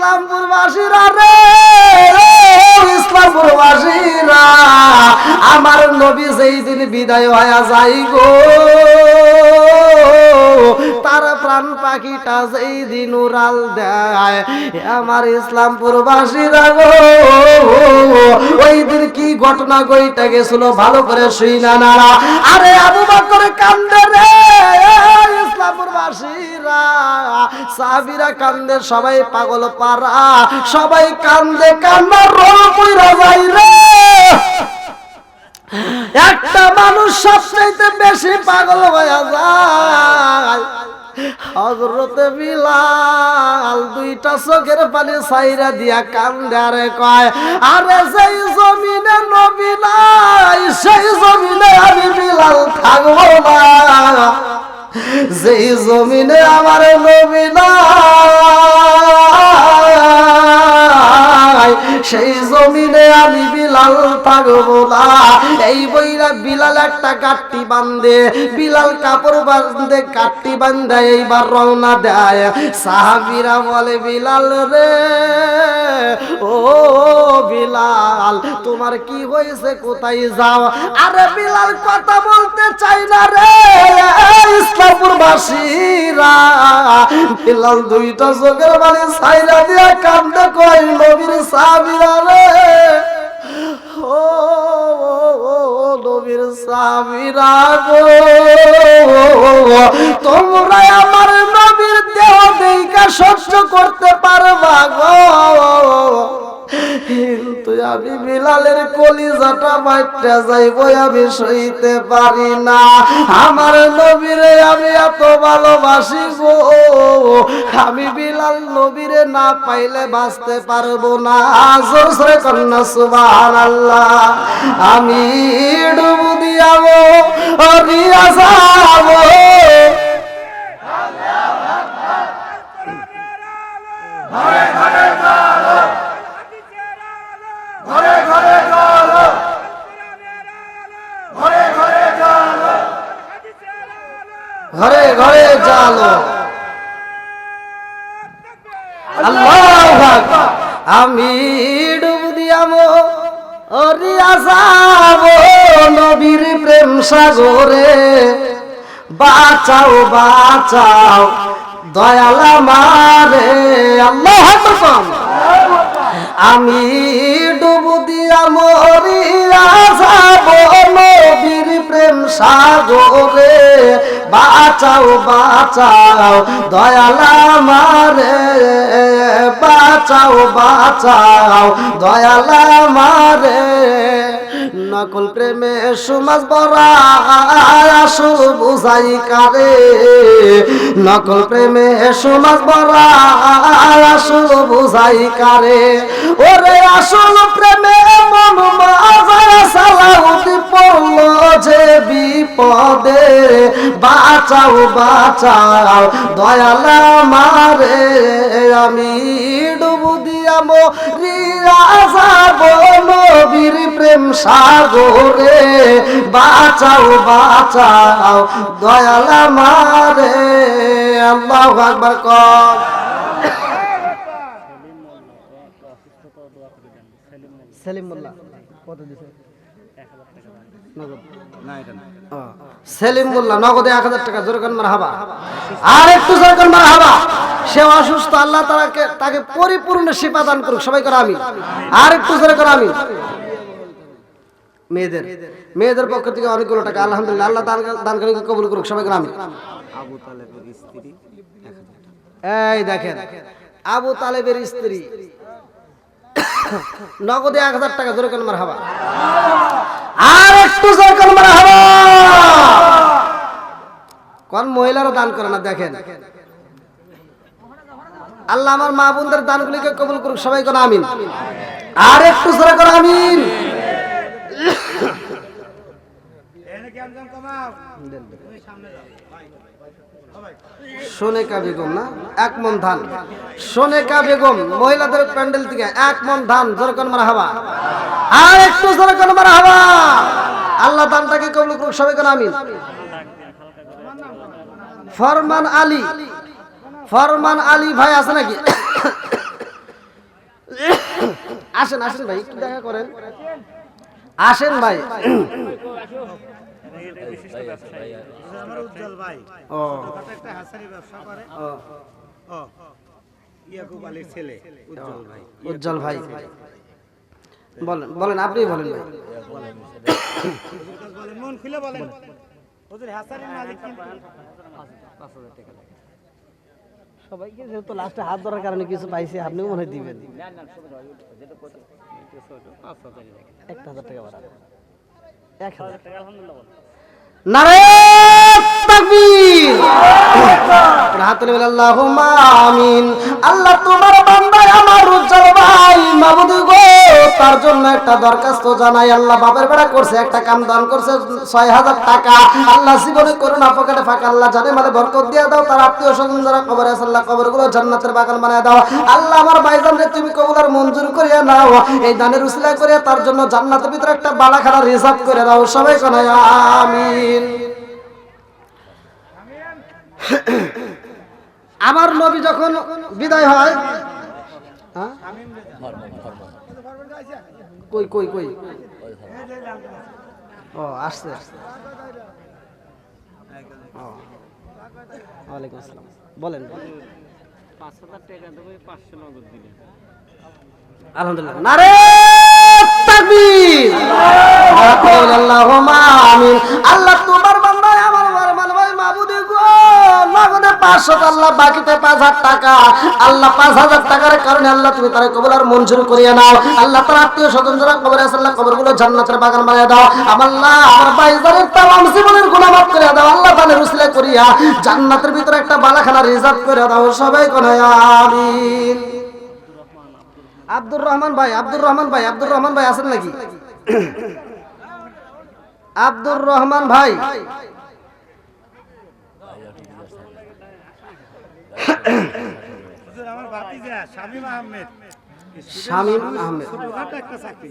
ইসলামপুরবাসীরা রে, ইসলামপুরবাসীরা, আমার নবী যেই দিন বিদায় হয়ে যায় গো, তার প্রাণ পাখিটা যেই দিন উড়াল দেয়, আমার ইসলামপুরবাসীরা গো, ওই দিন কি ঘটনা ঘটে গেছিল ভালো করে শুইনা নারা। আরে আবু বকর কান্দে রে, ইসলামপুরবাসীরা, সাহাবীরা কান্দে, সবাই পাগল পারা, সবাই কান্দে, কান্নার রোল কইরা যায় রে। একটা মানুষ সবচাইতে বেশি পাগল হয়ে যায়, হযরতে বিলাল দুইটা চোখের পানি ছাইরা দিয়া কান্দে আরে কয়, আরে সেই জমিনে নবী নাই, সেই জমিনে আমি বিলাল থাকবো না, যেই জমিনে আমার নবী নাই, সেই জমিনে আমি বিলাল থাকবো না। এই বইরা বিলাল একটা কাট্টি বান্ধে, বিলাল কাপড় বান্ধে, কাট্টি বান্ধে এইবার রওনা দেয়। সাহাবীরা বলে, বিলাল রে, ও বিলাল, তোমার কি হয়েছে, কোথায় যাও? আরে বিলাল কথা বলতে চাই না রে, ইসলামপুরবাসীরা, বিলাল দুইটা চোখের পানি ছাইরা দিয়া কান্দে, কয় নবীর সাহাবীরা রে, ও নবীর সাহাবীরা গো, তোমরা আমার নবীর দেহ দেইকা সহ্য করতে পারবা গো, কিন্তু আমি বিলালের কলিজাটা মাইটা যাইবো, আমি সইতে পারি না। আমার নবীরে আমি এত ভালোবাসি গো, আমি বিলাল নবীরে না পাইলে বাঁচতে পারবো না। জোরে কন্যা সুবহানাল্লাহ। আমি ডুব দিয়াবো, রিয়া যাবো, ঘরে ঘরে জালো, আল্লাহু আকবার। আমি ডুব দিয়াবো, রিয়া যাবো নবীর প্রেম সাগরে, বাঁচাও বাঁচাও দয়াল আমারে, আল্লাহু আকবার। আমি ডুব দিয়া মরিয়া যাবো নবীর প্রেম সাগরে, বাঁচাও বাঁচাও দয়াল আমারে, বাঁচাও বাঁচাও দয়াল আমারে। নকল প্রেমে সমাজ বরা, আসল বুঝাই কারে, নকল প্রেমে সমাজ বরা, আসল বুঝাই কারে। ওরে আসল প্রেমে মন মাঝারা সালাউতি পড়লো যে বিপদে, বাঁচাও বাঁচাও দয়াল আমারে। আমি ডুব দিয়া মরিয়া যাবো নবীর প্রেম সাগরে, বাঁচাও বাঁচাও দয়াল আমারে। আল্লাহু আকবার কর। সেলিম মোল্লা কত দিছে? 1000 না, এটা না। সেলিম মোল্লা নগদে 1000 টাকা। জোরে কোন মারহাবা, আর একটু জোরে কোন মারহাবা। সে অসুস্থ, আল্লাহ তাকে পরিপূর্ণ শিফা দান করুক, সবাই করে আমিন। আর একটু জোরে করে আমিন। মেয়েদের পক্ষ থেকে অনেকগুলো টাকা, আলহামদুলিল্লাহ, আল্লাহ দানকারীকে কবুল করুক, সবাই করে আমিন। আবু তালেবের স্ত্রী, এই দেখেন, আবু তালেবের স্ত্রী নগদে 1000 টাকা। জোরে কোন মারহাবা, আর একটু জোরে কোন মারহাবা। কোন মহিলারা দান করে না, দেখেন। আল্লাহ আমার মা বোনদের দানগুলিকে কবুল করুক, সবাই করে আমিন। আর একটু জোরে করে আমিন। সোনেকা বেগম না, 1 মন ধান। সোনেকা বেগম মহিলাদের প্যান্ডেল থেকে 1 মন ধান। জোরে কোন মারহাবা, আর একটু জোরে কোন মারহাবা। আল্লাহ দানটাকে কবুল করুক, সবাই করে আমিন। ফরমান আলী, ফরমান আলী ভাই আছে নাকি? আসেন আসেন ভাই, একটু দেখা করেন, আসেন ভাই। আমার উজ্জ্বল ভাই ও একটা হাসারি ব্যবসা করে। ও ইয়াকুব আলীর ছেলে উজ্জ্বল ভাই। উজ্জ্বল ভাই, বলেন বলেন, আপনি বলেন ভাই। বলেন, মন খুলে বলেন। হুজুর হাসারির মালিক কিন্তু সবাইকে যেহেতু লাস্টে হাত ধরার কারণে কিছু পাইছে, আপনিও মনে হয় দিবেন। 1000 টাকা বাড়ান, 1000 টাকা। আলহামদুলিল্লাহ, নারে তাকবীর, হাত তুলে বলেন আল্লাহুম্মা আমিন। আল্লাহ তোমার বান্দা আমার উজ্জ্বল ভাই মাবুদ গো, তার জন্য একটা দরখাস্ত জানাই। আল্লাহ বাপের বেড়া করছে, একটা কাম দান করছে 6000 টাকা। আল্লাহ জীবনে করুণা পকেটে ফাঁকা, আল্লাহ জানে মানে বরকত দিয়ে দাও। তার আত্মীয় স্বজন যারা কবরে আছে আল্লাহ কবরগুলো জান্নাতের বাগান বানায় দাও। আল্লাহ আমার ভাইজান রে তুমি কবুল আর মঞ্জুর করিয়া নাও, এই দানের উসিলা করে তার জন্য জান্নাতের ভিতরে একটা বালাখানা রিজার্ভ করে দাও। সবাই কোন আমিন। আমার নবী যখন বিদায় হয়, কই কই কই, ও আসছে, ওয়ালাইকুম আসসালাম, বলেন। 5000 টাকা দেবে, 500 নগদ দিলেন। আলহামদুলিল্লাহ, নারে তাকবীর, আল্লাহুম্মা আমিন। আল্লাহ তোমার বান্দা আমার মাল ভাই মাবুদ গো, নগদে 500, আল্লাহ বাকিতে 5000 টাকা। আল্লাহ 5000 টাকার কারণে আল্লাহ তুমি তার কবুল আর মঞ্জুর করিয়ে নাও। আল্লাহ তার আত্মীয় স্বজন যারা কবরে আছে আল্লাহ কবরগুলো জান্নাতের বাগান বানিয়ে দাও। আল্লাহ আমার ভাইজানের তামাম জীবনের গুনাহ মাফ করে দাও। আল্লাহ তাআলা রুসলে করিয়া জান্নাতের ভিতরে একটা বালাখানা রিজার্ভ করে দাও। সবাই কোন আমিন। আব্দুর রহমান ভাই, আব্দুর রহমান ভাই, আব্দুর রহমান ভাই আছেন নাকি? আব্দুর রহমান ভাই, হুজুর আমার ভাতিজা শামীম আহমেদ। শামীম আহমেদ, ছোটখাটো একটা চাকরি।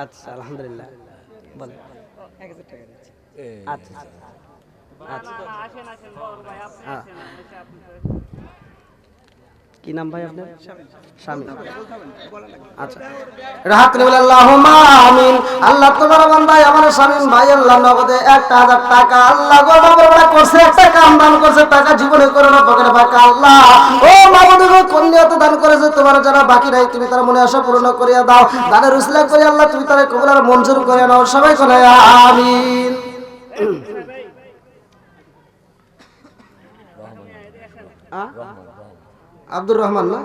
আচ্ছা আলহামদুলিল্লাহ, বলেন। 1000 টাকা দিচ্ছি। আচ্ছা আচ্ছা, আসেন আসেন বড় ভাই, আপনি আসেন, এসে আপনি কি নাম ভাই আপনার? শামীম। আচ্ছা, রাহাত বলে আল্লাহুম্মা আমিন। আল্লাহ তোমার বান্দা আমার শামীম ভাই আল্লাহ নগদে 1000 টাকা আল্লাহ গো বাবার বড় করছে, একটা কাম দান করছে, টাকা জীবনে করে না পকেটে ফাঁকা। আল্লাহ ও মাবুদ গো, কোন নিয়তে দান করেছে তোমার যারা বাকি নাই তুমি তার মনে আশা পূর্ণ করিয়া দাও। দানের উসিলা করে আল্লাহ তুমি তার কবুল আর মঞ্জুর করে নাও। সবাই বলে আমিন। আব্দুর রহমান না,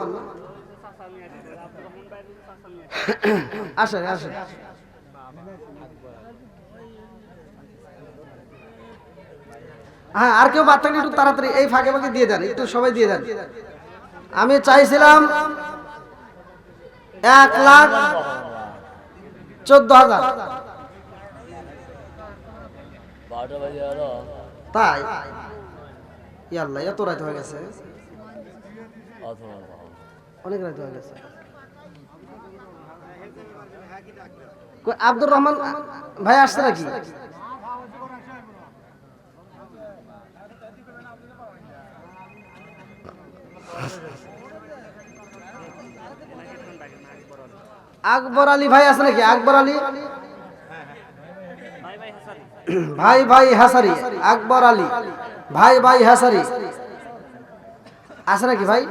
আসেন আসেন। হ্যাঁ, আর কেউ বাদ থাকলে একটু তাড়াতাড়ি এই ফাঁকে ফাঁকে দিয়ে দেন, একটু সবাই দিয়ে দেন। আমি চাইছিলাম 1,14,000, তাই ইয়াল্লাহ এত রাত হয়ে গেছে, অনেক রাত হয়ে গেছে। আব্দুর রহমান ভাই আসছে নাকি? আকবর আলী ভাই আছে নাকি? আকবর আলী ভাই ভাই হাসারি, আকবর আলী ভাই ভাই হাসারি আছে নাকি ভাই?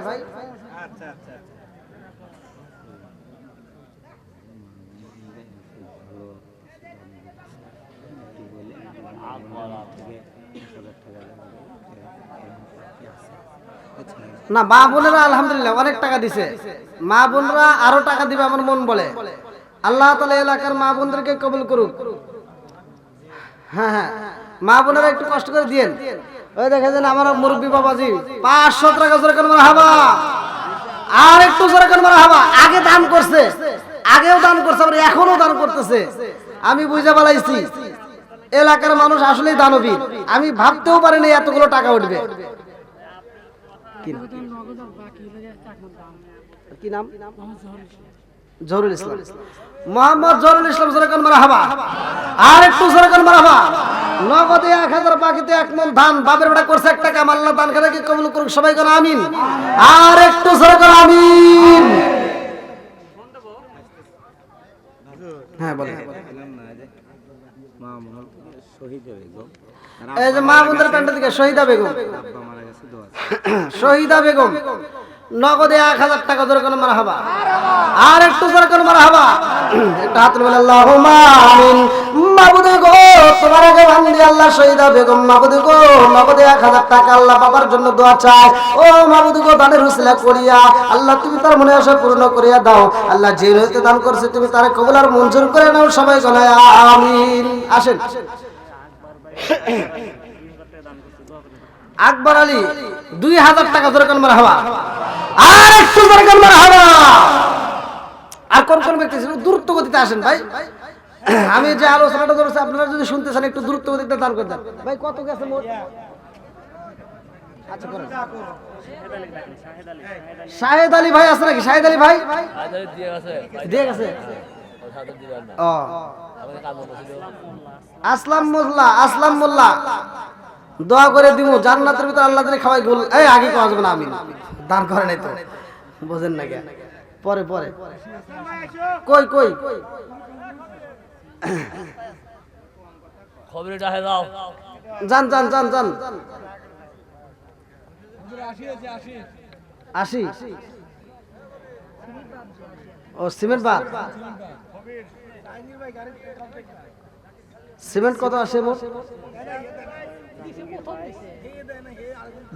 না, মা বোনেরা আলহামদুলিল্লাহ অনেক টাকা দিছে, মা বোনরা আরো টাকা দিবে আমার মন বলে। আল্লাহ তাআলা এলাকার মা বোনদেরকে কবুল করুক। হ্যাঁ হ্যাঁ, মা বোনেরা একটু কষ্ট করে দিয়েন। ওই দেখেছেন আমার মুরব্বী বাবাজি 500 টাকা জোরে করে মারহাবা, আর একটু জোরে করে মারহাবা। আগে দান করছে, আগেও দান করছে, আবার এখনো দান করতেছে। আমি বুঝে বলাইছি এলাকার মানুষ আসলেই দানবীর। আমি ভাবতেও পারিনি এতগুলো টাকা উঠবে। কি নাম? জহুরুল ইসলাম, মোহাম্মদ জহুরুল ইসলাম। জোরে করে মারহাবা, আর একটু জোরে করে মারহাবা। নগদে 1000, বাকিতে 1 মণ ধান। বাপের বেটা করছে একটা কাম, আল্লাহ দান করে কি কবুল করুক। সবাই করে আমিন, আর একটু জোরে করে আমিন। মহল শহীদা বেগম এই যে মা বোনদের প্যান্টের দিকে শহীদা বেগম, আব্বা মারা গেছে দোয়া শহীদা বেগম নগদে 1000 টাকা ধরে কোন মারহাবা, আর একটু ধরে কোন মারহাবা, একটা হাত বলে আল্লাহুম্মা আমিন। মাবুদ গো তোমার আগে বান্দি আল্লাহ শহীদা বেগম মাবুদ গো নগদে 1000 টাকা আল্লাহ বাবার জন্য দোয়া চায়। ও মাবুদ গো দানের উসিলা করিয়া আল্লাহ তুমি তার মনে আশা পূর্ণ করিয়া দাও। আল্লাহ যে হইতে দান করছে তুমি তার কবুল আর মঞ্জুর করে নাও, সবাই গলায় আমিন। আসেন আকবর আলী 2000 টাকা ধরে কোন মারহাবা, আর একটু ধরে কোন মারহাবা। আর কোন কোন ব্যক্তি দ্রুত গতিতে আসেন ভাই, আমি যে আলোচনাটা ধরেছি আপনারা যদি শুনতে চান একটু দ্রুত গতিতে দান করে দেন ভাই। কত গেছে মোট? আচ্ছা করেন। শাহেদ আলী ভাই আছে নাকি? শাহেদ আলী ভাই দিয়ে গেছে। ও আসলাম মোল্লা, আসলাম মোল্লা দোয়া করে দিব জান্নাতের ভিতর আল্লাহ তাআলা খাওয়াই গোল। এই আগে কোয়া যাবে না, আমি দান করে নাই তো বুঝেন না কে পরে পরে কই কই খবরে ডাহে দাও জান জান জান জান 80 ও সিমেন্ট বার সিমেন্ট কত আসে মোট?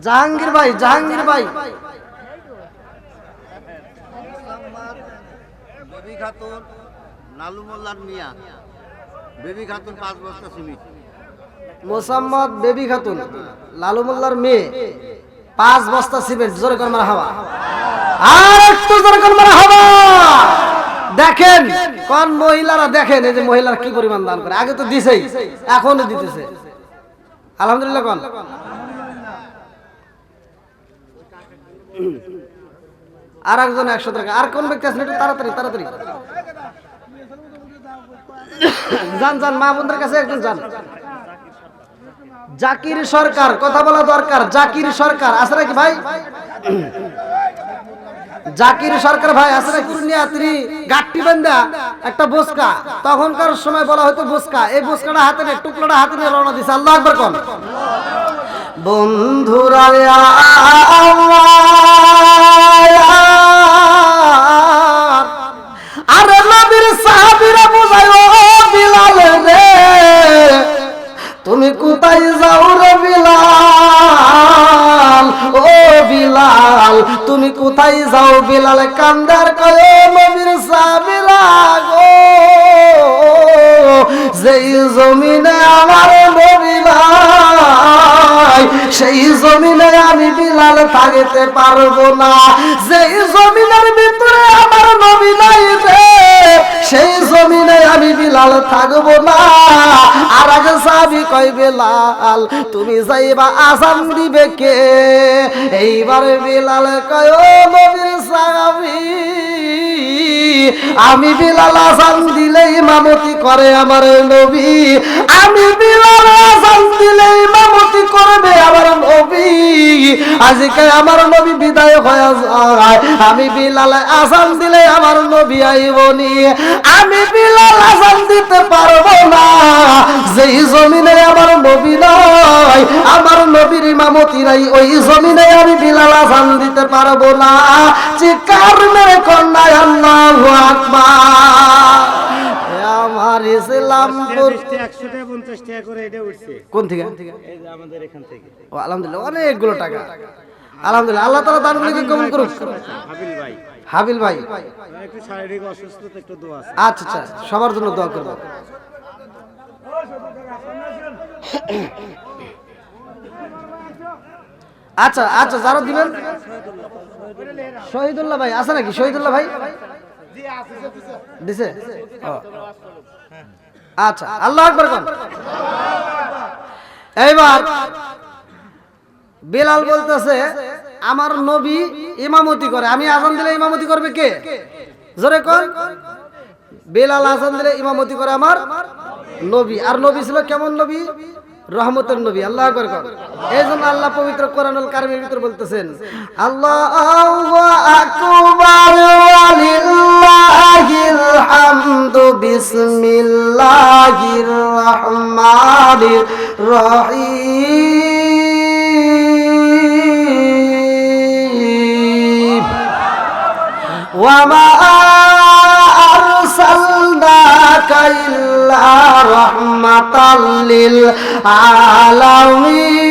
জাহাঙ্গীর ভাই, জাহাঙ্গীর ভাই বেবি খাতুন লালু মোল্লার মিয়া, বেবি খাতুন 5 বস্তা সিমেন্ট। মোসাম্মদ বেবি খাতুন লালু মোল্লার মেয়ে 5 বস্তা সিমেন্ট। জোরে করে মারহাবা, আর একটু জোরে করে মারহাবা। দেখেন কোন মহিলারা, দেখেন এই যে মহিলারা কি পরিমাণ দান করে, আগে তো দিছেই এখনো দিতেছে আলহামদুলিল্লাহ। কোন আর একজন 100 টাকা। আর কোন ব্যক্তি আছেন একটু তাড়াতাড়ি তাড়াতাড়ি যান যান, মা বোনদের কাছে একজন যান। জাকির সরকার কথা বলা দরকার, জাকির সরকার আছে নাকি ভাই? জাকির সরকার ভাই আছে নাকি? পূর্ণিয়া তিনি গাট্টি বান্ধা একটা বোসকা, তখনকার সময় বলা হতো বোসকা, এই বোসকাটা হাতে নিয়ে টুকরাটা হাতে নিয়ে রওনা দিছে। আল্লাহু আকবার কোন বন্ধুরা আরে নবীর সাহাবীরা বুঝায় ও বিলাল রে তুমি কোথায় যাও রে বিলাল, ও বিলাল তুমি কোথায় যাও? বিলাল কান্দার কয় নবীর সাহাবীরা গো যেই জমিনে আমার নবী নাই সেই জমিনে আমি বিলাল থাকতে পারবো না, যেই জমিনের ভিতরে আমার নবী নাই রে সেই জমিনে আমি বিলাল থাকবো না। আর আগে সাহাবী কয় বিলাল তুমি যাইবা আযান দিবে কে? এইবার বিলাল কয় ও নবীর সাহাবী আমি বিলাল আযান দিলে ইমামতি করে আমার নবী, আমি বিলাল আযান দিলে ইমামতি করবে আমার নবী। আজকে আমার নবী বিদায় হয়ে যায়, আমি বিলাল আযান দিলে আমার নবী আইবনি, আমি বিলাল আযান দিতে পারবো না, যেই জমিনে আমার নবী নাই আমার নবীর ইমামতি নাই ওই জমিনে আমি বিলাল আযান দিতে পারবো না। চিৎকার মেরে কন্যা আল্লাহু আকবার। আমার ইসলামপুর 100 টাকা 50 টাকা করে এটা উঠছে। কোন থেকে? এই যে আমাদের এখান থেকে ও আলহামদুলিল্লাহ অনেকগুলো টাকা, আলহামদুলিল্লাহ আল্লাহ তাআলা দানগুলোকে কবুল করুক। হাবিল ভাই হাবিল ভাই একটু শারীরিক অসুস্থতা, একটু দোয়া আছে। আচ্ছা আচ্ছা সবার জন্য দোয়া করব। আচ্ছা আচ্ছা যারা দিবেন শহীদুল্লাহ ভাই আছে নাকি? শহীদুল্লাহ ভাই দিছে? ও আচ্ছা আল্লাহু আকবার কোন। এইবার বিলাল বলতেছে আমার নবী ইমামতি করে, আমি আযান দিলে ইমামতি করবে কে? জোরে কোন। বিলাল আযান দিলে ইমামতি করে আমার নবী, আর নবী ছিল কেমন নবী? রহমতের নবী। আল্লাহু আকবার কোন। এইজন্য আল্লাহ পবিত্র কোরআনুল কারীমের ভিতর বলতেছেন আল্লাহু আকবার ওয়ালিল্লাহিল হামদু বিসমিল্লাহির রহমানির রহিম ওয়ামা আরসালনাকা ইল্লা রাহমাতাল লিল আলামিন।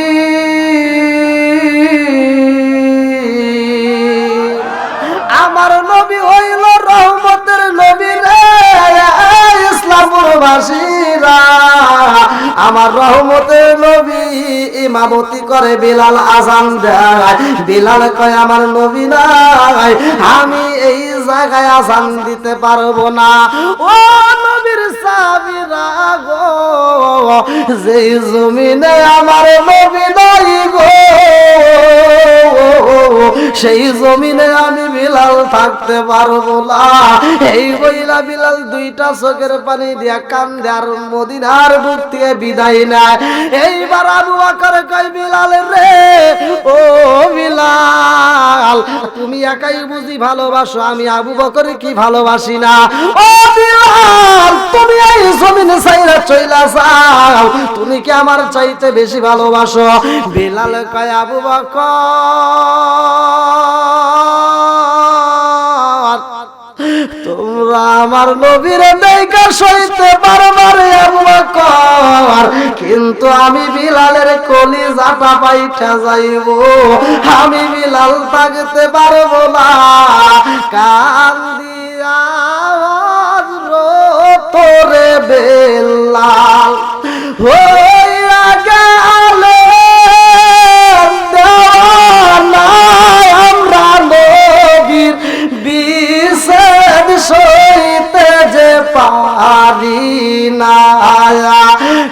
আমার নবী হইল রহমতের নবী রে ইসলামপুরবাসীরা, আমার রহমতের নবী ইমামতি করে, বিলাল আযান দেয়। বিলাল কয় আমার নবী নাই, আমি এই জায়গায় আযান দিতে পারবো না। ও নবীর সাহাবীরা গো, যেই জমিনে আমার নবী নাই গো, সেই জমিনে আমি বিলাল থাকতে পারবো না। এই বইলা বিলাল দুইটা চোখের পানি দিয়া কান্দে আর মদিনার বুক থেকে বিদায় নেয়। এইবার আবু বকর কয় বিলাল রে, ও বিলাল তুমি একাই বুঝি ভালোবাসো, আমি আবু বকর কি ভালোবাসি না? ও বিলাল তুমি এই জমিনে ছাইরা চইলা যাও, তুমি কি আমার চাইতে বেশি ভালোবাসো? বিলাল কয় আবু বকর তোমরা আমার নবীর দেখা সইতে পারবা রে আবু বকর, কিন্তু আমি বিলালের কলিজাটা পাইটা যাইব, আমি বিলাল থাকতে পারবো না। কান্দিয়া তোরে বেলাল হইয়া গেলে দেওয়ানা, আমরা নবীর বিশেষ সইতে যে পারি না।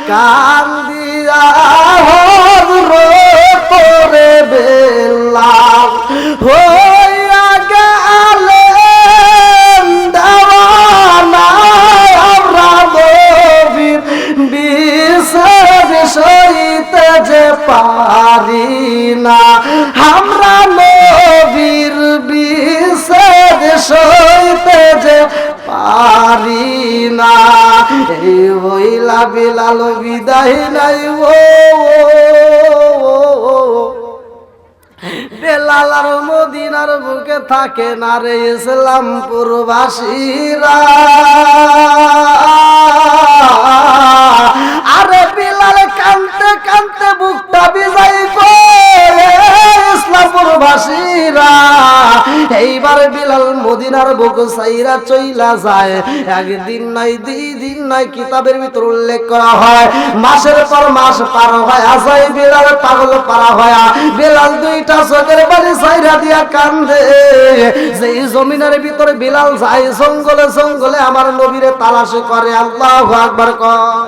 কান্দিয়া তোরে বেলাল হইয়া গেলে দেওয়ানা, আমরা নবীর বিশেষ সইতে যে পারি না, আমরা নবীর বিশেষ সইতে যে পারি না। এই হইলা বিলাল বিদায় নাই ও বেলাল আর মদিনার বুকে থাকে না রে ইসলামপুরবাসীরা। আরে বিলাল কানতে কানতে বুকটা বিজাই গো ইসলামপুরবাসীরা। এইবার বিলাল মদিনার বুক সাইরা চইলা যায়। একদিন নাই দুই দিন নাই, কিতাবের ভিতর উল্লেখ করা হয় মাসের পর মাস পার হয় আসাই বিলাল পাগল পারা হয়। বিলাল দুইটা চোখের পানি সাইরা দিয়া কান্দে। যেই জমিনের ভিতরে বিলাল যায় জঙ্গলে জঙ্গলে আমার নবীরে তালাশ করে। আল্লাহু আকবার কর।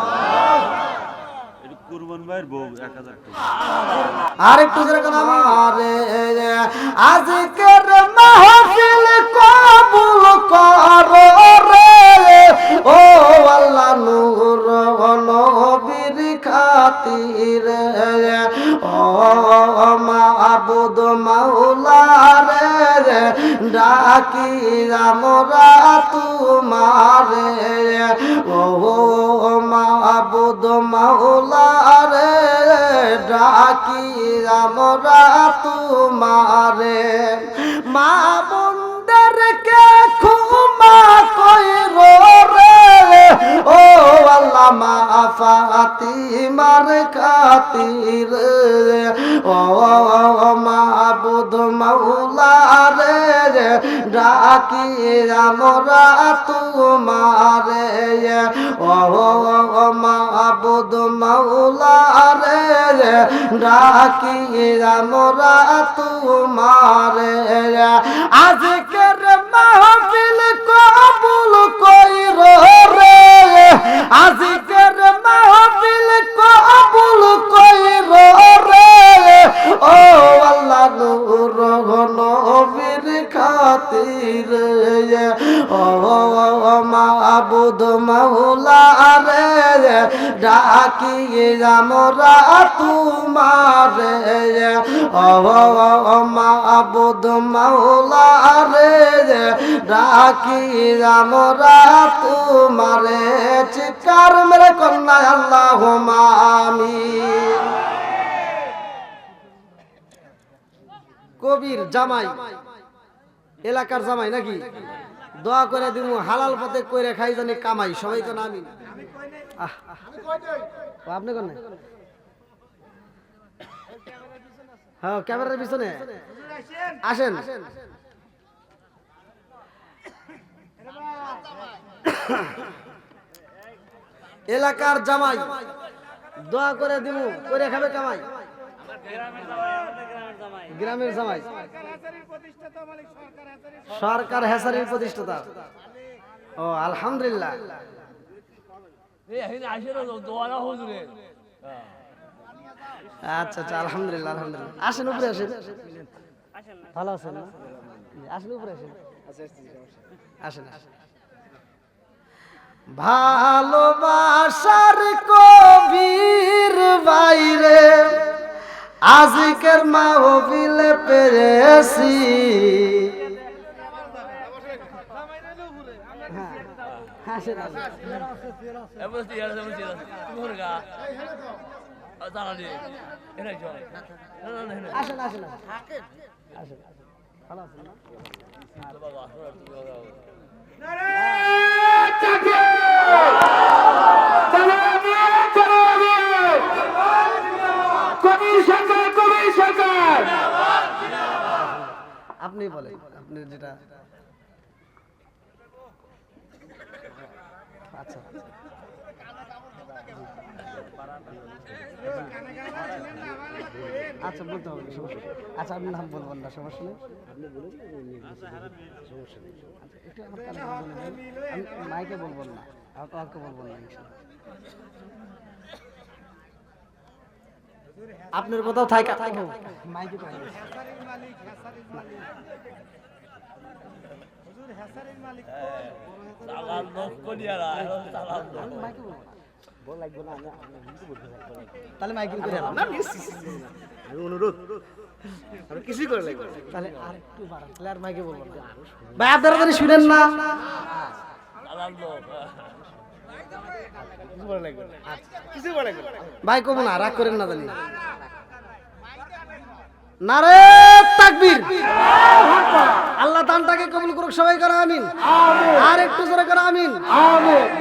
আরেকটু যেরকম আমারে আজকের মাহফিল কবুল করো রে, ও আল্লাহ নূর নবীর খাতিরে, ও মাবুদ মাওলা রে, ডাকি আমরা তোমারে, ও মাবুদ মাওলা রে, ডাকি আমরা তোমারে। মা বোনদেরকে ক্ষমা কইরো রে, ও আল্লাহ মা ফাতিমার খাতিরে, ও মাবুদ মাওলা রে, ডাকি আমরা তোমারে, ও মাবুদ মাওলা রে, ডাকি আমরা তোমারে। আজকের মাহফিল কবুল কইরো রে, আজকের মাহফিল কবুল কইরো রে, ও আল্লাহ নূর নবীর খাতিরে, ও মাবুদ মাওলা রে ডাকি আমরা তোমারে ও মাবুদ মাওলা রে ডাকি আমরা তোমারে চিৎকার মেরে কন্যা আল্লাহুম্মা আমিন। কবির জামাই এলাকার জামাই নাকি দোয়া করে দিমু হালাল পথে কইরে খাই জানি কামাই সবাই তো আমিন। আপনি কোন হ্যাঁ ক্যামেরার পিছনে আসেন। এলাকার জামাই দোয়া করে দিমু কইরে খাবে কামাই গ্রামের জামাই সরকার হেসারির প্রতিষ্ঠাতা। ও আলহামদুলিল্লাহ আচ্ছা আচ্ছা আলহামদুলিল্লাহ আলহামদুলিল্লাহ। আসেন উপরে আসেন, ভালো আছেন না? আসেন উপরে আসেন, আসেন আসেন। ভালোবাসার কবির বাইরে আজকের মাহফিলে পেরেছি আপনি বলেন আপনি যেটা আচ্ছা আচ্ছা বলতে হবে সমস্যা। আচ্ছা আপনি নাম বলবেন না সমস্যা নেই, আপনি বলুন সমস্যা নেই। একটু আমার কানে বলবেন, আমি মাইকে বলবেন না, কাউকে বলবেন না ইনশাআল্লাহ। আপনার কোথাও থাকা মাইকে তাহলে মাইকিং করে অনুরোধ কিছুই করে লাগবে তাহলে আর একটু বাড়ান, তাহলে আর মাইকে বলবো না ভাই, আপনারা জানি শুনেন না ভাই, কমু না, রাগ করেন না জানি। নারে তাকবীর, আল্লাহ দানটাকে কবুল করুক, সবাই করে আমিন। আর একটু জোরে করে আমিন।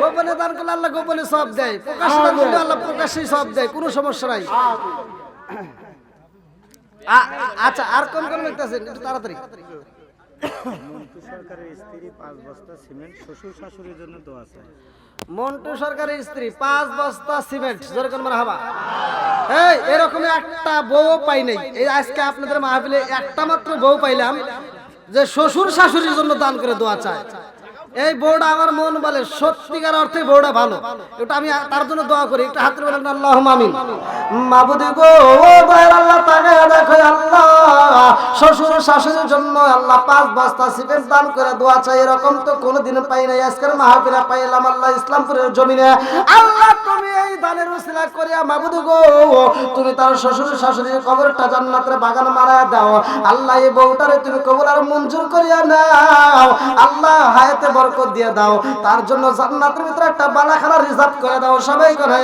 গোপনে দান করলে আল্লাহ গোপনে সব দেয়, প্রকাশ্যে দান করলে আল্লাহ প্রকাশ্যে সব দেয়, কোনো সমস্যা নাই। আচ্ছা আর কোন কোন দেখতেছেন একটু তাড়াতাড়ি। মন্টু সরকারের স্ত্রী 5 বস্তা সিমেন্ট শ্বশুর শাশুড়ির জন্য দোয়া চায়। মন্টু সরকারের স্ত্রী 5 বস্তা সিমেন্ট, জোরে করে মারহাবা। এই এরকম একটা বউ পাই নাই, এই আজকে আপনাদের মাহফিলে একটা মাত্র বউ পাইলাম যে শ্বশুর শাশুড়ির জন্য দান করে দোয়া চায়। এই বউটা আমার মন বলে সত্যিকার অর্থে বউটা ভালো, এটা আমি তার জন্য দোয়া করি। একটু হাত বলেন আল্লাহুম্মা আমিন। মাবুদি গো দয়ার আল্লাহ তাকায়া দেখো আল্লাহ, শ্বশুর শাশুড়ির জন্য আল্লাহ 5 বস্তা সিমেন্ট দান করে দোয়া চাই, এরকম তো কোনোদিন পাই নাই, আজকের মাহফিলে পাইলাম আল্লাহ ইসলামপুরের জমিনে। আল্লাহ তুমি এই দানের উসিলা করিয়া মাবুদি গো তুমি তার শ্বশুর শাশুড়ির কবরটা জান্নাতের বাগান মারায়া দাও আল্লাহ। এই বউটারে তুমি কবর আর মঞ্জুর করিয়া নাও আল্লাহ, হায়াতে বরকত দিয়ে দাও, তার জন্য জান্নাতের ভিতরে একটা বালাখানা রিজার্ভ করে দাও, সবাই করে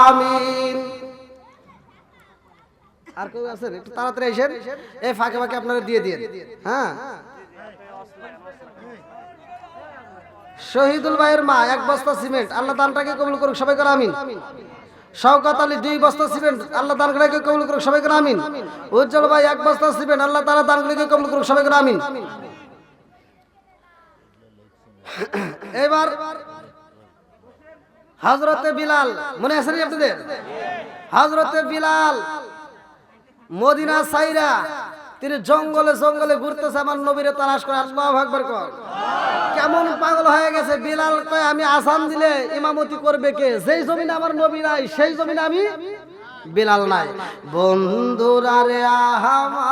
আমিন। আর কেউ আছেন একটু তাড়াতাড়ি এসেন, এই ফাঁকে ফাঁকে আপনারা দিয়ে দিন। হ্যাঁ, শহীদুল ভাইয়ের মা 1 বস্তা সিমেন্ট, আল্লাহ দানটাকে কবুল করুক, সবাই করে আমিন। শওকত আলী 2 বস্তা সিমেন্ট, আল্লাহ দানগুলোকে কবুল করুক, সবাই করে আমিন। উজ্জ্বল ভাই 1 বস্তা সিমেন্ট, আল্লাহ তাআলা দানগুলোকে কবুল করুক, সবাই করে আমিন। এবার হযরতে বিলাল, মনে আছে নি আপনাদের? হযরতে বিলাল মদিনা সাইরা তিনি জঙ্গলে জঙ্গলে ঘুরতেছে, আমার নবীরে তালাশ করে। আল্লাহু আকবার কর। কেমন পাগল হয়ে গেছে বিলাল, কয় আমি আযান দিলে ইমামতি করবে কে? যেই জমিনে আমার নবী নাই সেই জমিনে আমি বিলাল নাই। বন্ধুরা রে আহমা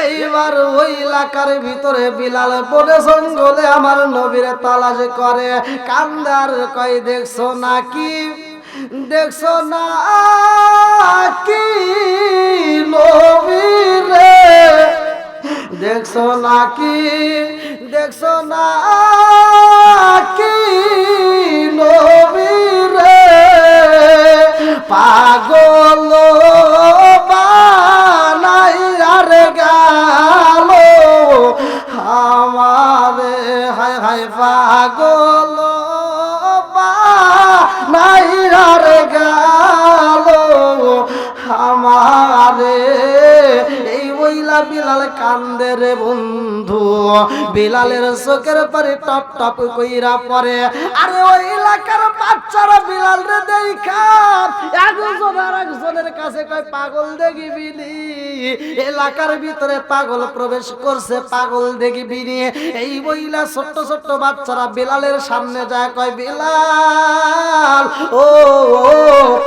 এইবার ওই এলাকার ভিতরে বিলাল বনে জঙ্গলে আমার নবীর তালাশ করে, কান্দার কয় দেখছো নাকি, দেখছো না কি নবীরে, দেখছো নাকি, দেখছো না কি নবীরে, পাগল বানাই আর গেল আমারে, হায় হায় পাগল বানাই আর গেল আমারে। এই বইলা বিলাল কান্দে রে বন্ধু, বিলালের চোখের পরে টপ টপ কইরা পড়ে। আরে ওই এলাকার বাচ্চারা বিলাল রে দেখা একজন আর একজনের কাছে কয় পাগল দেখিবি নি, এলাকার ভিতরে পাগল প্রবেশ করছে, পাগল দেখিবি নি। এই বইলা ছোট্ট ছোট্ট বাচ্চারা বিলালের সামনে যায়, কয় বিলাল ও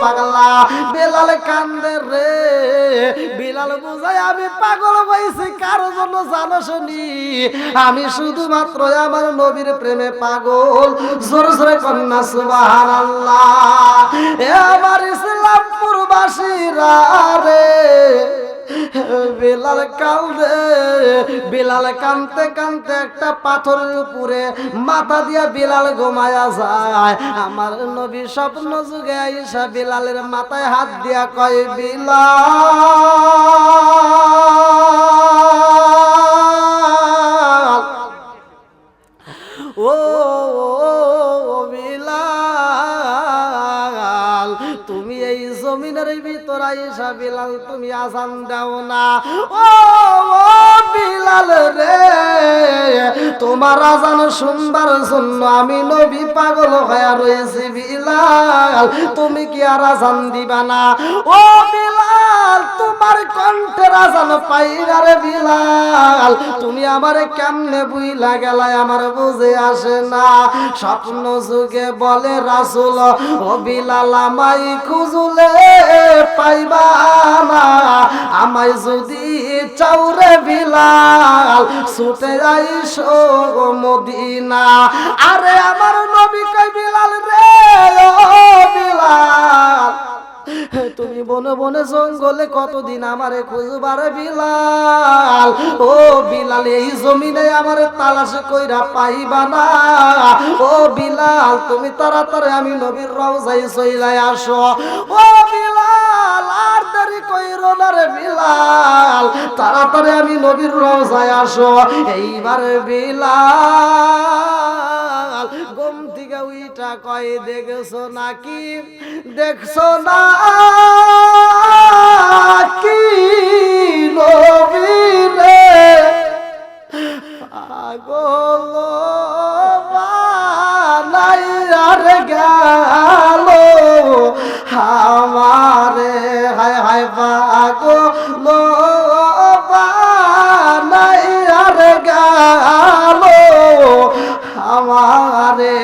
পাগলা, বিলাল কান্দে রে। বিলাল বুঝায় আমি পাগল হইছি কার জন্য জানো শুনি, আমি শুধুমাত্র আমার নবীর প্রেমে পাগল। জোরে জোরে কন্যা সুবহানাল্লাহ। এ আমার ইসলামপুরবাসীরা রে, বিলাল কান্দে, বিলাল কানতে কানতে একটা পাথরের উপরে মাথা দিয়া বিলাল ঘুমায়া যায়। আমার নবী স্বপ্ন যুগে আইসা বিলালের মাথায় হাত দিয়া কয় বিলাল, ও বিলাল, তুমি এই জমিনের ভিতর আইসা বিলাল তুমি আজান দাও না। ও বিলাল রে, তোমার আজান শুনবার জন্য আমি নবী পাগল হয়ে রয়েছি। বিলাল তুমি কি আর আজান দিবা না? ও বিলাল তোমার কণ্ঠের আজান পাই না রে বিলাল, তুমি আমারে কেমনে বুইলা গেলাই আমার বুঝে আসে না। স্বপ্ন যুগে বলে রাসূল, ও বিলাল আমায় খুঁজলে পাইবা না, আমায় যদি চাও রে বিলাল ছুটে আইসো মদিনা। আরে আমার নবী কয় বিলাল রে, ও বিলাল তুমি বনে বনে জঙ্গলে কতদিন আমারে খুঁজবারে বিলাল, ও বিলাল এই জমিনে আমারে তালাশ কইরা পাইবা না। ও বিলাল তুমি তাড়াতাড়ি আমি নবীর রওজায় চইলাই আসো। ও বিলাল আর দেরি কইরো না রে বিলাল, তাড়াতাড়ি আমি নবীর রওজায় আসো। এইবার বিলাল ঘুম থেকে উইটা কয় দেখছো নাকি, দেখছো না কি নবীরে, পাগল বানাই আর গেল আমারে, হায় হায় পাগল বানাই আর গেল আমারে।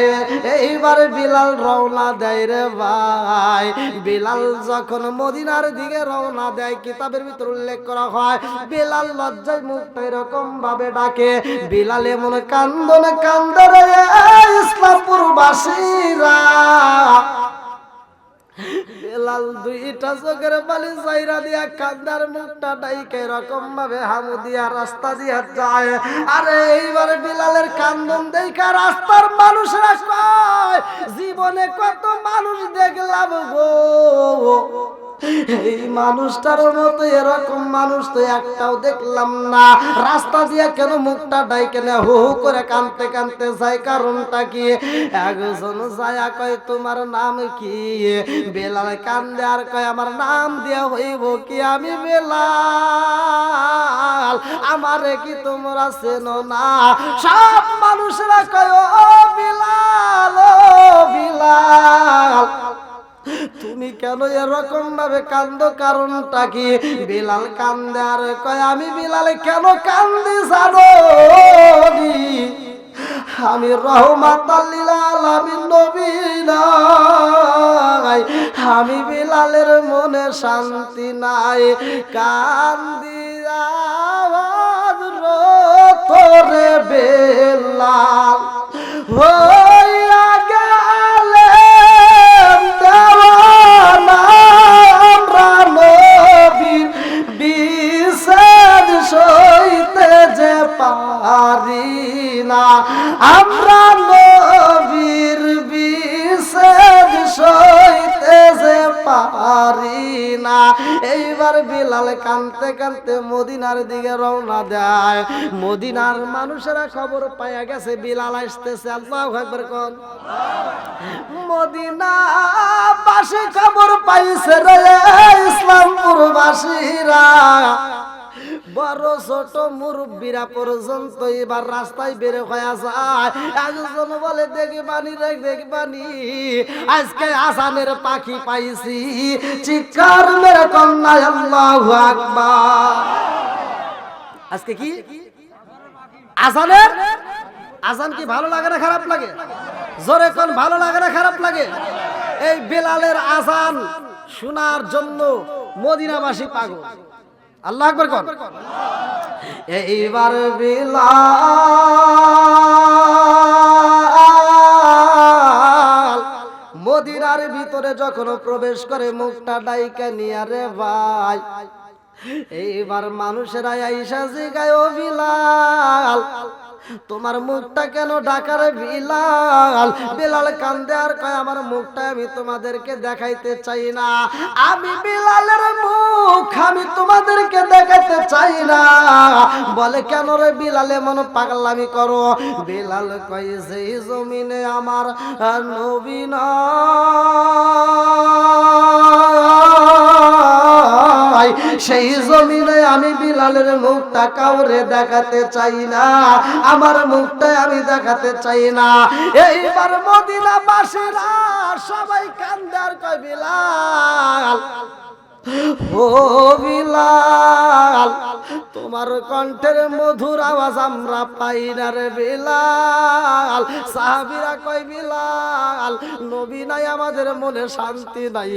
এইবার বিলাল রওনা দেয় রে ভাই। বিলাল যখন মদিনার দিকে রওনা দেয়, কিতাবের ভিতর উল্লেখ করা হয় বিলাল লজ্জায় মুখটা এরকম ভাবে ডাকে। বিলাল এমন কান্দনে কান্দে রে ইসলামপুরবাসীরা, বিলাল দুইটা চোখের বালি চাইরা দিয়া কান্দার মুখটা ডাইকে এরকম ভাবে হামু দিয়া রাস্তা দিয়া যায়। আরে এইবার বিলালের কান্দন দেখা রাস্তার মানুষরা কয় জীবনে কত মানুষ দেখলাম গো, এই মানুষটার মতো এরকম মানুষ তো একটাও দেখলাম না। রাস্তা দিয়ে কেন মুখটা ডাইকে না হু হু করে কানতে কানতে যায়, কারণটা কি? একজন যায়া কয় তোমার নাম কি? বেলাল কান্দে আর কয় আমার নাম দিয়া হইব কি, আমি বেলাল, আমারে কি তোমরা চেনো না? সব মানুষরা কয় ও বিলাল, ও বিলাল তুমি কেন এরকম ভাবে কান্দো, কারণটা কি? বিলাল কান্দে আর কয় আমি বিলাল কেন কান্দি জানো নি? আমি রহমাতাল লিল আলামিন নবী নাই, আমি বিলালের মনে শান্তি নাই, কান্দি তোরে বেলাল হইয়া গেলে দেওয়ানা আমরা নবীর বিষাদ সইতে যে পারি না, আমরা নবীর বিষাদ সইতে যে পারি না। এইবার বিলাল কানতে কানতে মদিনার দিকে রওনা দেয়। মদিনার মানুষেরা খবর পাইয়া গেছে বিলাল আসতেছে। আল্লাহু আকবার কোন। মদিনাবাসী খবর পাইছে রে ইসলামপুর বাসীরা, বড় ছোট মুরব্বীরা পর্যন্ত এবার রাস্তায় বের হয়ে যায়। একজন বলে দেখবানি রে দেখবানি, আজকে আসানের পাখি পাইছি, চিৎকার মেরে কন্যা আল্লাহু আকবার। আজকে কি আসানের আজান কি ভালো লাগে না খারাপ লাগে? জোরে কোন ভালো লাগে না খারাপ লাগে? এই বেলালের আজান শোনার জন্য মদিনাবাসী পাগল। আল্লাহু আকবার কোন। এইবার বিলাল মদিনার ভিতরে যখন প্রবেশ করে মুখটা ডাইকা নিয়া রে ভাই, এইবার মানুষেরা আইসা জিগায় ও বিলাল তোমার মুখটা কেন ঢাকা রে বিলাল? বিলাল কান্দে আর কয় আমার মুখটা আমি তোমাদেরকে দেখাইতে চাই না, আমি বিলালের মুখ আমি তোমাদেরকে দেখাইতে চাই না। বলে কেন রে বিলাল এমন পাগলামি করো? বিলাল কয় যেই জমিনে আমার নবী নাই সেই জমিনে আমি বিলালের মুখটা কাউরে দেখাতে চাই না, আমার মুখটা আমি দেখাতে চাই না। এইবার মদিনাবাসীরা সবাই কান্দে আর কয় বিলাল ও বিলাল তোমার কণ্ঠের মধুর আওয়াজ আমরা পাই না রে বিলাল। সাহাবীরা কয় বিলাল নবী নাই আমাদের মনে শান্তি নাই,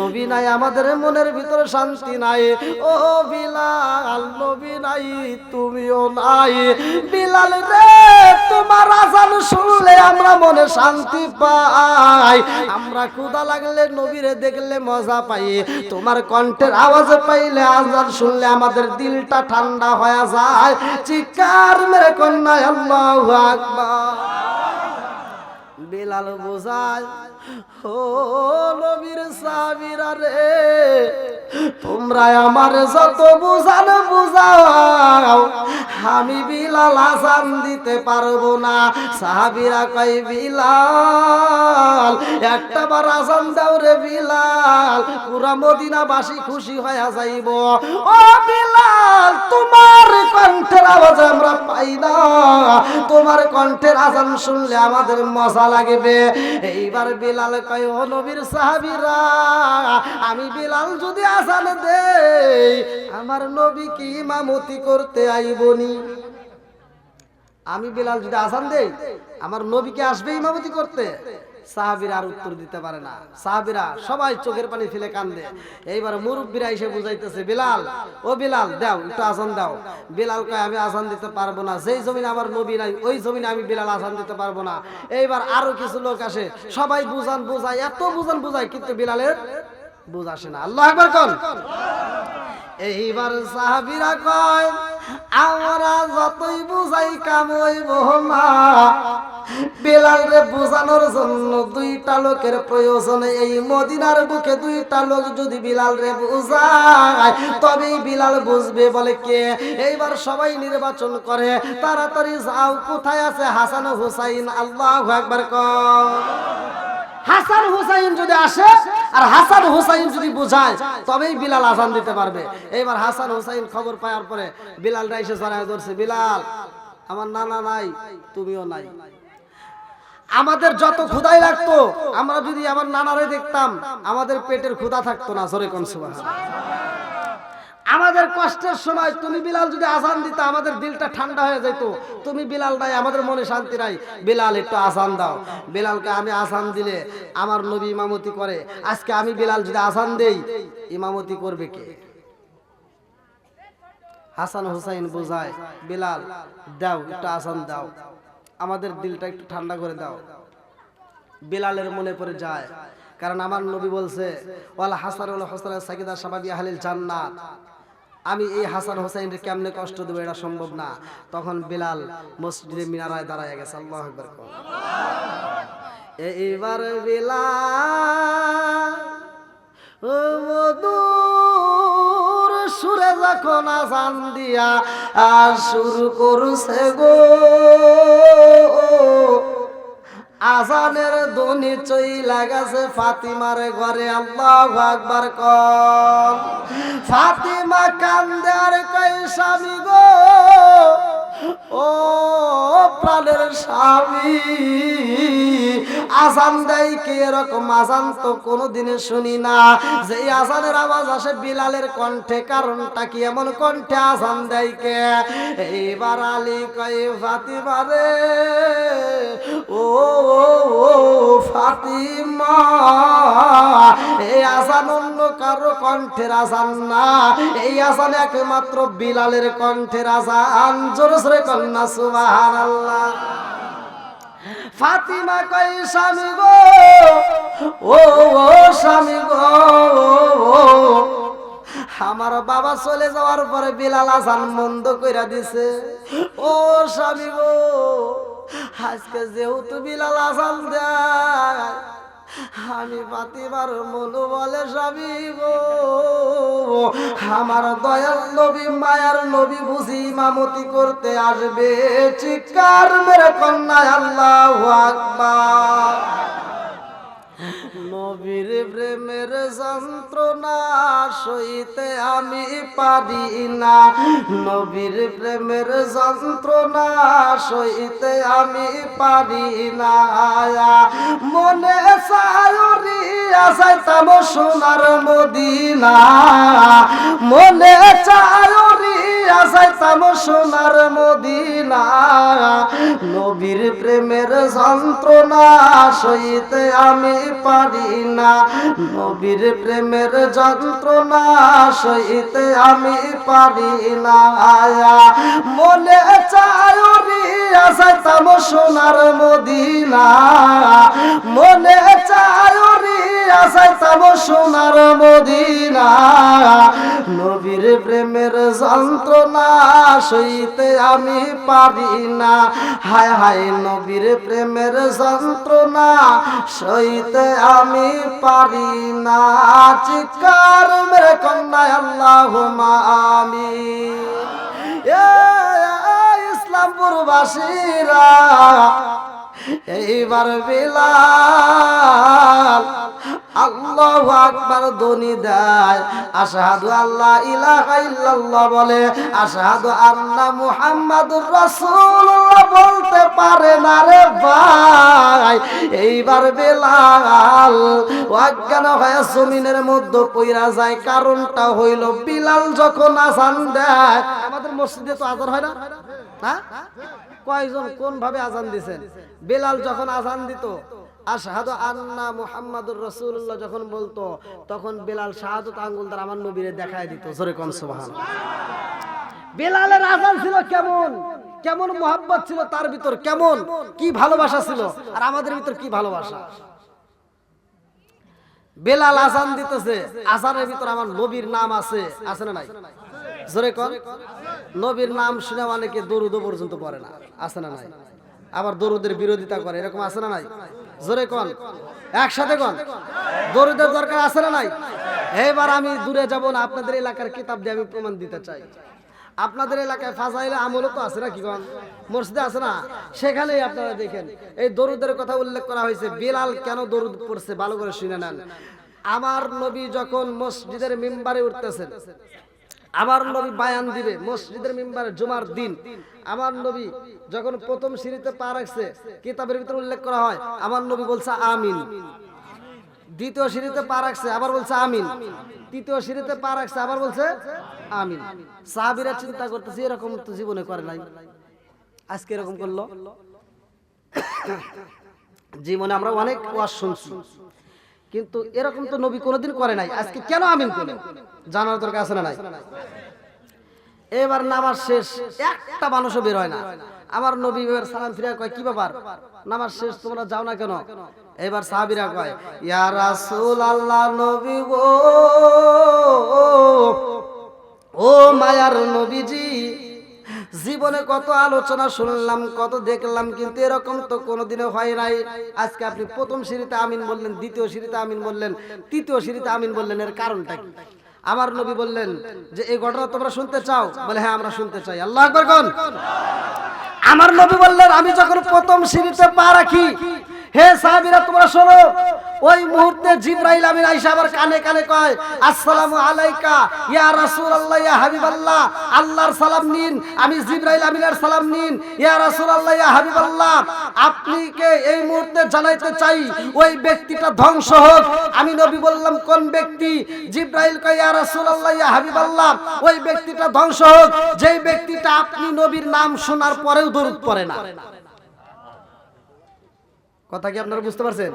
নবী নাই আমাদের মনের ভিতরে শান্তি নাই। ও বিলাল নবী নাই তুমিও নাই, বিলাল রে তোমার আজান শুনলে আমরা মনে শান্তি পাই, আমরা ক্ষুধা লাগলে নবীরে দেখলে মজা পাই, তোমার কণ্ঠের আওয়াজ পাইলে আজান শুনলে আমাদের দিলটা ঠান্ডা হয়ে যায়। চিৎকার মেরে কন্যা আল্লাহু আকবার। বিলাল বোঝায় ও নবীর সাহাবীরা রে তোমরা আমার যত বুঝান বুঝাও আমি বিলাল আজান দিতে পারবো না। সাহাবীরা কয় বিলাল একটা বার আজান দাও রে বিলাল, পুরা মদিনাবাসী খুশি হয়ে যাইব। ও বিলাল তোমার কণ্ঠের আওয়াজ আমরা পাই না, তোমার কণ্ঠের আজান শুনলে আমাদের মজা লাগবে। এইবার বিলাল কয় ও নবীর সাহাবীরা আমি বিলাল যদি আজান দেই আমার নবী কি ইমামতি করতে আইবনি? আমি বিলাল যদি আজান দেই আমার নবীকে আসবে ইমামতি করতে? সাহাবীরা আর উত্তর দিতে পারে না, সাহাবীরা সবাই চোখের পানি ফেলে কান্দে। এইবার মুরব্বীরা এসে বুঝাইতেছে বিলাল ও বিলাল দাও একটু আজান দাও। বিলাল কয় আমি আজান দিতে পারবো না, যেই জমিনে আমার নবী নাই ওই জমিনে আমি বিলাল আজান দিতে পারবো না। এইবার আরো কিছু লোক আসে, সবাই বুঝান বুঝায় এত বুঝান বুঝায় কিন্তু বিলালের বুঝ আসে না। আল্লাহু আকবার কোন। এইবার সাহাবীরা কয় আমরা যতই বুঝাই কাম হইব না, বিলাল রে বুঝানোর জন্য দুইটা লোকের প্রয়োজন। এই মদিনার বুকে দুইটা লোক যদি বিলাল রে বুঝায় তবেই বিলাল বুঝবে। বলে কে? এইবার সবাই নির্বাচন করে তাড়াতাড়ি যাও কোথায় আছে হাসান হুসাইন। আল্লাহু আকবার কর। হাসান হুসাইন যদি আসে আর হাসান হুসাইন যদি বুঝায় তবেই বিলাল আজান দিতে পারবে। এইবার হাসান হুসাইন খবর পাওয়ার পরে বিলাল এসে জড়ায় ধরছে, বিলাল আমার নানা নাই তুমিও নাই, আমাদের যত ক্ষুধাই লাগতো আমরা যদি আমার নানারে দেখতাম আমাদের পেটের ক্ষুধা থাকতো না। জোরে কোন সুবহানাল্লাহ। আমাদের কষ্টের সময় তুমি বিলাল যদি আজান দিতে আমাদের দিলটা ঠান্ডা হয়ে যেত। তুমি বিলাল নাই আমাদের মনে শান্তি নাই, বিলাল একটু আজান দাও। বিলালকে আমি আজান দিলে আমার নবী ইমামতি করে, আজকে আমি বিলাল যদি আজান দেই ইমামতি করবে কে? হাসান হুসাইন বোঝায়, বিলাল দাও একটু আজান দাও, আমাদের দিলটা একটু ঠান্ডা করে দাও। বিলালের মনে পড়ে যায়, কারণ আমার নবী বলছে ওয়াল হাসান ওয়াল হুসাইন সাকিদা শাবাবি আহলিল জান্নাত, আমি এই হাসান হুসাইনকে কেমনে কষ্ট দেবো, এটা সম্ভব না। তখন বিলাল মসজিদে মিনারায় দাঁড়ায় গেছে। আল্লাহু আকবার। এইবার বিলাল ও মধুর সুরে যখন আজান দিয়া আর শুরু করছে গো, আজানের ধ্বনি চইলা গেছে ফাতিমার ঘরে। আল্লাহু আকবার কর। ফাতিমা কান্দে আর কয় স্বামী গো, ও প্রাণের স্বামী, আজান দেয় কে? এরকম আজান তো কোনোদিনে শুনি না। যে আজানের আওয়াজ আসে বিলালের কণ্ঠে, কারণটা কি? এমন কণ্ঠে আজান দেয় কে? এইবার আলী কয় ফাতিমা রে, ও ফাতিমা, এই আজান অন্য কারো কণ্ঠের আজান না, এই আজান একমাত্র বিলালের কণ্ঠের আজান। জোরে জোরে কন্যা সুবহানাল্লাহ। ফাতিমা কয় স্বামী গো, ও স্বামী গো, আমার বাবা চলে যাওয়ার পরে বিলাল আজান বন্ধ কইরা দিছে। ও স্বামী গো, আজকে যেহেতু বিলাল আজান দেয়, আমি ফাতিমার মন বলে স্বামী গো, আমার দয়াল নবী মায়ার নবী বুঝি ইমামতি করতে আসবে। চিৎকার মেরে কন্যা আল্লাহু আকবার। নবীর প্রেমের যন্ত্রণা সইতে আমি পারি না, নবীর প্রেমের যন্ত্রণা সইতে আমি পারি না। মনে চায়রি আসাইতাম সোনার মদিনা, মনে চায়রি আসাইতাম সোনার মদিনা। নবীর প্রেমের যন্ত্রণা সইতে আমি পারি না, নবীর প্রেমের যন্ত্রণা সইতে আমি পারি না। মনে চায়রি আসাইতাম সোনার মদিনা, মনে চায়রি আসাইতাম সোনার মদিনা। নবীর প্রেমের যন্ত্রণা সইতে আমি পারি না, হায় হায় নবীর প্রেমের যন্ত্রণা সইতে আমি পারি না। চিৎকার মেরে কন্যা আল্লাহুম্মা আমিন। ইসলামপুরবাসীরা এইবার বিলাল আল্লাহু আকবার ধ্বনি দেয়, আশহাদু আল্লা ইলাহা ইল্লাল্লাহ বলে, আশহাদু আন্না মুহাম্মাদুর রাসূলুল্লাহ বলতে পারে না রে ভাই। এইবার বিলাল অজ্ঞান হয়ে জমিনের মধ্যে পইরা যায়। কারণটা হইল বিলাল যখন আজান দেয়, আমাদের মসজিদে তো আজান হয় না, হ্যাঁ? কয়জন কোন ভাবে আজান দিছেন? বিলাল যখন আজান দিত, আশহাদু আন্না মুহাম্মাদুর রাসূলুল্লাহ যখন বলতো, তখন বিলাল শাহাদাত আঙ্গুল দ্বারা আমার নবীরে দেখায় দিত। জোরে কোন সুবহানাল্লাহ। বিলালের আজান ছিল কেমন, কেমন মোহাব্বত ছিল তার ভিতর, কেমন কি ভালোবাসা ছিল, আর আমাদের ভিতর কি ভালোবাসা। বেলাল আজান দিতেছে, আজানের ভিতর আমার নবীর নাম আছে, আছে না নাই? জোরে কোন। নবীর নাম শুনে অনেকে দরুদ পর্যন্ত পড়ে না, আছে না নাই? আবার দরুদের বিরোধিতা করে, এরকম আছে না নাই? জোরে কোন, একসাথে কোন। দরুদের দরকার আছে না নাই? এবার আমি দূরে যাব না, আপনাদের এলাকার কিতাব দিয়ে আমি প্রমাণ দিতে চাই। আপনাদের এলাকায় ফাজাইলে আমলও তো আছে না, কি কোন মসজিদে আছে না? সেখানেই আপনারা দেখেন এই দরুদের কথা উল্লেখ করা হয়েছে। বিলাল কেন দরুদ পড়ছে ভালো করে শুনে নেন। আমার নবী যখন মসজিদের মিম্বারে উঠতেছেন, আমার নবী বায়ান দিবে মসজিদের মিম্বারে জুমার দিন, আমার নবী যখন প্রথম সিঁড়িতে পা রাখছে, কিতাবের ভিতরে উল্লেখ করা হয় আমার নবী বলছে আমিন। দ্বিতীয় সিঁড়িতে পা রাখছে, আবার বলছে আমিন। তৃতীয় সিঁড়িতে পা রাখছে, আবার বলছে আমিন। সাহাবীরা চিন্তা করতেছে এরকম তো জীবনে করে নাই, আজকে এরকম করলো। জীবনে আমরা অনেক ওয়াজ শুনছি, কিন্তু এরকম তো নবী কোনোদিন করে নাই, আজকে কেন আমিন করলেন জানার দরকার আছে না নাই? এবার নামাজ শেষ, একটা মানুষও বের হয় না। আমার নবী এবার সালাম ফিরে কয়, কি ব্যাপার, নামাজ শেষ তোমরা যাও না কেন? এবার সাহাবীরা কয়, ইয়া রাসূলুল্লাহ, নবী গো, ও মায়ার নবীজি, জীবনে কত আলোচনা শুনলাম, কত দেখলাম, কিন্তু এরকম তো কোনোদিনও হয় নাই। আজকে আপনি প্রথম সিঁড়িতে আমিন বললেন, দ্বিতীয় সিঁড়িতে আমিন বললেন, তৃতীয় সিঁড়িতে আমিন বললেন, এর কারণটা কি? আমার নবী বললেন যে এই ঘটনা তোমরা শুনতে চাও? বলে হ্যাঁ আমরা শুনতে চাই। আল্লাহু আকবার কোন? আমার নবী বললেন, আমি যখন প্রথম সিঁড়িতে পা রাখি, হে সাহাবীরা তোমরা শোনো, ওই মুহূর্তে জিবরাইল আমিন আয়েশা আবার কানে কানে কয়, আসসালামু আলাইকা ইয়া রাসূলুল্লাহ ইয়া হাবিবাল্লাহ, আল্লাহর সালাম নিন। আমি জিবরাইল আমিনের সালাম নিন। ইয়া রাসূলুল্লাহ ইয়া হাবিবাল্লাহ, আপনি কে এই মুহূর্তে জানাইতে চাই ওই ব্যক্তিটা ধ্বংস হোক। আমি নবী বললাম, কোন ব্যক্তি? জিবরাইল কয়, ইয়া রাসূলুল্লাহ ইয়া হাবিবাল্লাহ, ওই ব্যক্তিটা ধ্বংস হোক যেই ব্যক্তিটা আপনি নবীর নাম শোনার পরেও দরুদ পড়ে না। কথা কি আপনারা বুঝতে পারছেন?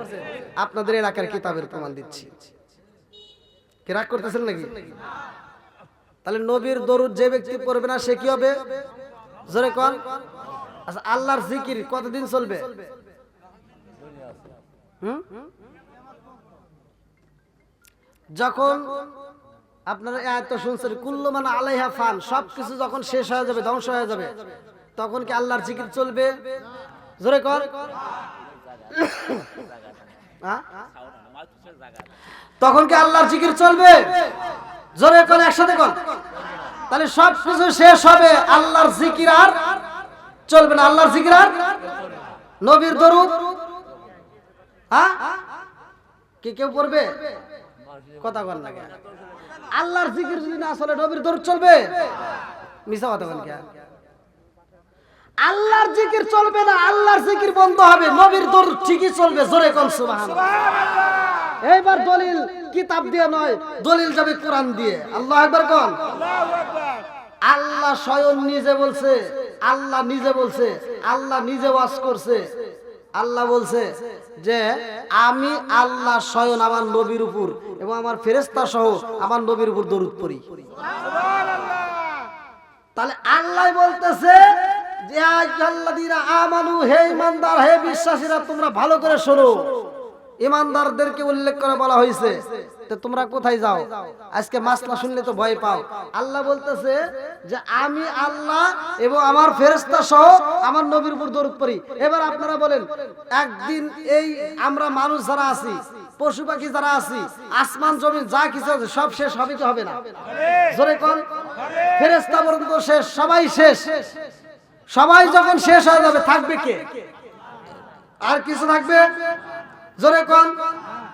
আপনাদের এলাকার কিতাবের প্রমাণ দিচ্ছি। কি রাগ করতেছেন নাকি? তাহলে নবীর দরুদ যে ব্যক্তি পড়বে না সে কি হবে? জোরে কোন? আচ্ছা, আল্লাহর জিকির কতদিন চলবে? যখন আপনারা এই আয়াত শুনছেন, কুল্লু মান আলাইহা ফান, সবকিছু যখন শেষ হয়ে যাবে, ধ্বংস হয়ে যাবে, তখন কি আল্লাহর জিকির চলবে? জোরে কোন? তখন কি আল্লাহর জিকির চলবে? জোরে কোন, একসাথে কোন। তাহলে সব কিছু শেষ হবে, আল্লাহর জিকির আর চলবে না। আল্লাহর জিকির আর নবীর দরুদ কি কেউ পড়বে? কথা বল না। আল্লাহর জিকির যদি না চলে, নবীর দরুদ চলবে? মিছা কথা বল। আল্লাহর জিকির চলবে না, আল্লাহর জিকির বন্ধ হবে, নবীর দরুদ ঠিকই চলবে। জোরে কোন সুবহানাল্লাহ। এইবার দলিল কিতাব দিয়ে নয়, দলিল যাবে কোরআন দিয়ে। আল্লাহু আকবার কোন? আল্লাহ স্বয়ং নিজে বলছে, আল্লাহ নিজে বলছে, আল্লাহ নিজে ওয়াজ করছে। আল্লাহ বলছে যে আমি আল্লাহ স্বয়ং আমার নবীর উপর এবং আমার ফেরেশতা সহ আমার নবীর উপর দরুদ পড়ি। তাহলে আল্লাহ বলতেছে যে আল্লাযীনা আমানু, হে ঈমানদার, হে বিশ্বাসীরা, তোমরা ভালো করে শোনো। ঈমানদারদেরকে উল্লেখ করে বলা হয়েছে, তো তোমরা কোথায় যাও? আজকে মাসলা শুনলে তো ভয় পাও। আল্লাহ বলতেছে যে আমি আল্লাহ এবং আমার ফেরেশতা সহ আমার নবীর উপর দরুদ পড়ি। এবার আপনারা বলেন, একদিন এই আমরা মানুষ যারা আছি, পশু পাখি যারা আছি, আসমান জমিন যা কিছু আছে সব শেষ হবে কি হবে না? জোরে কোন? ফেরেশতা পর্যন্ত শেষ, সবাই শেষ। সবাই যখন শেষ হয়ে যাবে, থাকবে কে? আর কিছু থাকবে? জোরে কোন?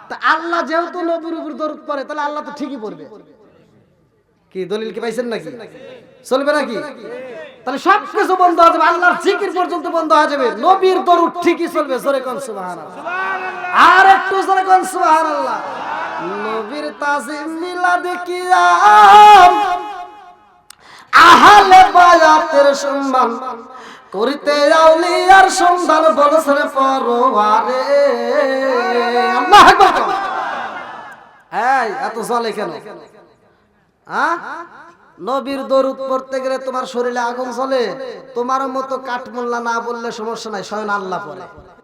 তা আল্লাহ যেহেতু নবীর উপর দরুদ পড়ে, তাহলে আল্লাহ তো ঠিকই পড়বে। কি দলিল কি পাইছেন নাকি? চলবে নাকি? তাহলে সব কিছু বন্ধ হয়ে যাবে, আল্লাহর জিকির পর্যন্ত বন্ধ হয়ে যাবে, নবীর দরুদ ঠিকই চলবে। জোরে কোন সুবহানাল্লাহ। আর একটু জোরে কোন সুবহানাল্লাহ। নবীর তাজিম মিলাদ কিয়াম, আহলে বায়াতের সম্মান করিতে আউলিয়ার সন্ধান, বলছেন পরওয়ারে। আল্লাহু আকবার। এই এত চলে কেন? নবীর দরুদ পড়তে গেলে তোমার শরীরে আগুন জ্বলে। তোমার মতো কাঠমোল্লা না বললে সমস্যা নাই, স্বয়ং আল্লাহ পড়ে।